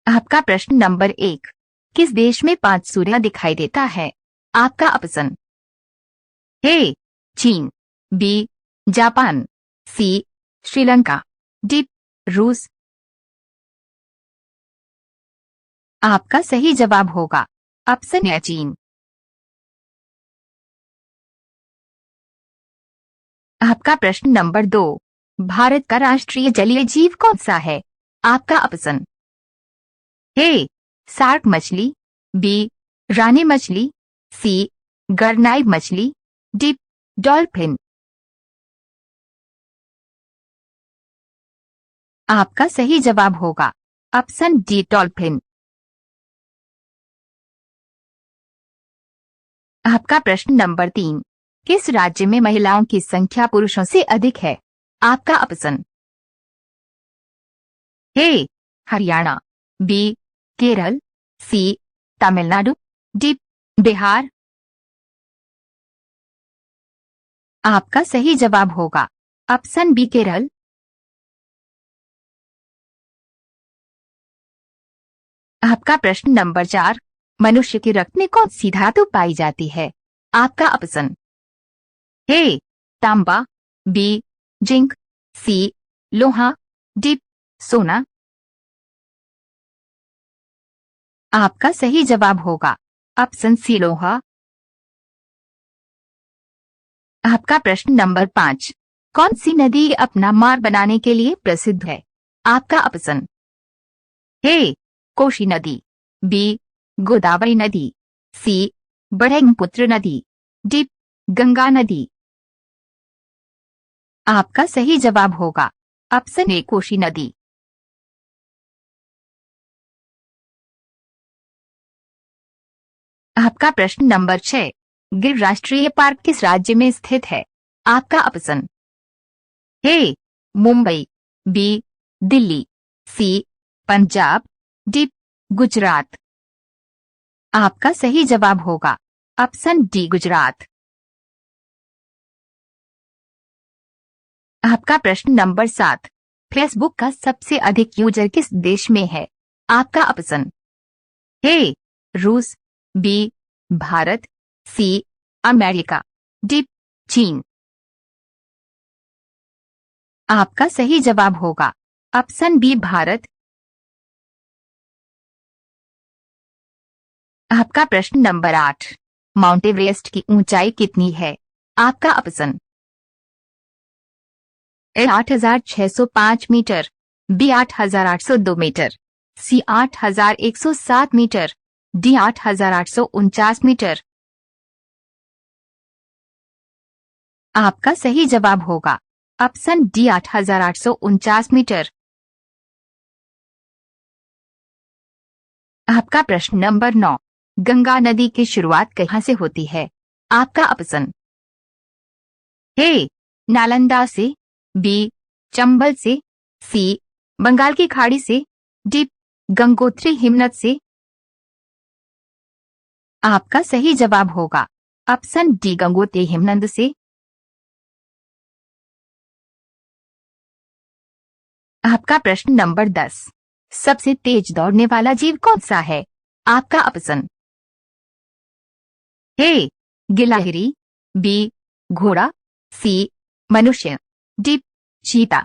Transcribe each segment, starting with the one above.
आपका प्रश्न नंबर 1, किस देश में 5 सूर्य दिखाई देता है? आपका ऑप्शन: ए चीन, बी जापान, सी श्रीलंका, डी रूस। आपका सही जवाब होगा ऑप्शन ए चीन। आपका प्रश्न नंबर 2, भारत का राष्ट्रीय जलीय जीव कौन सा है? आपका ऑप्शन: ए सार्क मछली, बी रानी मछली, सी गरनाई मछली, डी डॉल्फिन। आपका सही जवाब होगा ऑप्शन डी डॉल्फिन। आपका प्रश्न नंबर 3, किस राज्य में महिलाओं की संख्या पुरुषों से अधिक है? आपका ऑप्शन: ए हरियाणा, बी केरल, सी तमिलनाडु, डी बिहार। आपका सही जवाब होगा ऑप्शन बी केरल। आपका प्रश्न नंबर 4, मनुष्य के रक्त में कौन सी धातु पाई जाती है? आपका ऑप्शन: ए तांबा, बी जिंक, सी लोहा, डी सोना। आपका सही जवाब होगा ऑप्शन सी लोहा। आपका प्रश्न नंबर 5, कौन सी नदी अपना मार्ग बनाने के लिए प्रसिद्ध है? आपका ऑप्शन: ए कोशी नदी, बी गोदावरी नदी, सी ब्रह्मपुत्र नदी, डी गंगा नदी। आपका सही जवाब होगा ऑप्शन ए कोशी नदी। आपका प्रश्न नंबर 6, गिर राष्ट्रीय पार्क किस राज्य में स्थित है? आपका ऑप्शन: ए मुंबई, बी दिल्ली, सी पंजाब, डी गुजरात। आपका सही जवाब होगा ऑप्शन डी गुजरात। आपका प्रश्न नंबर 7, फेसबुक का सबसे अधिक यूजर किस देश में है? आपका ऑप्शन: ए रूस, B Bharat, C America, D चीन। आपका सही जवाब होगा ऑप्शन बी भारत। आपका प्रश्न नंबर 8, माउंट एवरेस्ट की ऊंचाई कितनी है? आपका ऑप्शन: ए 8,605 मीटर, बी 8,802 मीटर, सी 8,107 मीटर, डी 8,849 मीटर। आपका सही जवाब होगा ऑप्शन डी 8,849 मीटर। आपका प्रश्न नंबर 9, गंगा नदी की शुरुआत कहाँ से होती है? आपका ऑप्शन: ए नालंदा से, बी चंबल से, सी बंगाल की खाड़ी से, डी गंगोत्री हिमनद से। आपका सही जवाब होगा ऑप्शन डी गंगोत्री हिमनद से। आपका प्रश्न नंबर 10, सबसे तेज दौड़ने वाला जीव कौन सा है? आपका ऑप्शन: ए गिलहरी, बी घोड़ा, सी मनुष्य, डी चीता।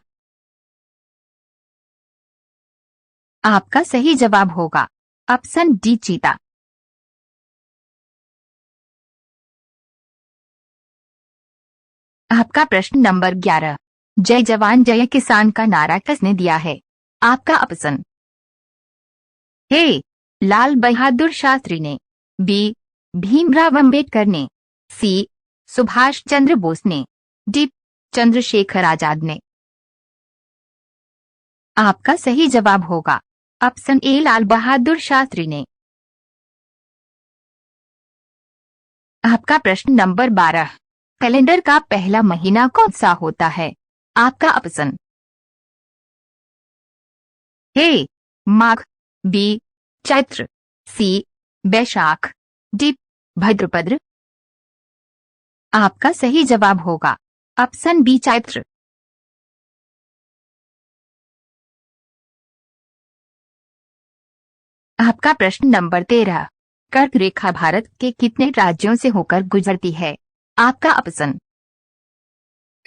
आपका सही जवाब होगा ऑप्शन डी चीता। आपका प्रश्न नंबर 11, जय जवान जय किसान का नारा किसने दिया है? आपका ऑप्शन: ए लाल बहादुर शास्त्री ने, बी भीमराव अंबेडकर ने, सी सुभाष चंद्र बोस ने, डी चंद्रशेखर आजाद ने। आपका सही जवाब होगा ऑप्शन ए लाल बहादुर शास्त्री ने। आपका प्रश्न नंबर 12, कैलेंडर का पहला महीना कौन सा होता है? आपका ऑप्शन: ए माघ, बी चैत्र, सी बैशाख, डी भद्रपद्र। आपका सही जवाब होगा ऑप्शन बी चैत्र। आपका प्रश्न नंबर 13। कर्क रेखा भारत के कितने राज्यों से होकर गुजरती है? आपका ऑप्शन।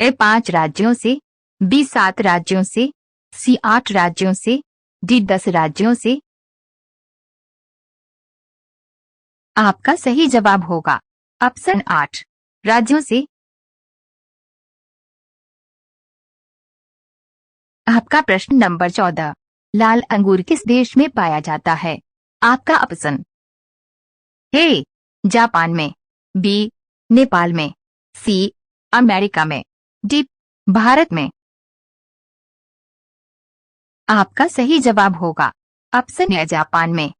ए 5 राज्यों से, बी 7 राज्यों से, सी 8 राज्यों से, डी 10 राज्यों से। आपका सही जवाब होगा ऑप्शन 8 राज्यों से। आपका प्रश्न नंबर 14। लाल अंगूर किस देश में पाया जाता है? आपका ऑप्शन। ए जापान में, बी नेपाल में, सी अमेरिका में, डी भारत में। आपका सही जवाब होगा ऑप्शन ए जापान में।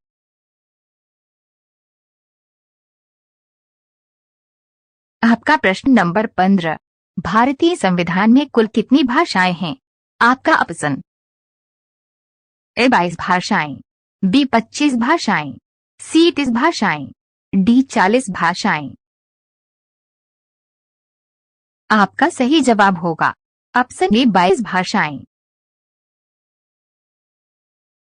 आपका प्रश्न नंबर 15। भारतीय संविधान में कुल कितनी भाषाएं हैं? आपका ऑप्शन। ए 22 भाषाएं, बी 25 भाषाएं, सी 30 भाषाएं, डी 40 भाषाएं। आपका सही जवाब होगा ऑप्शन ए 22 भाषाएं।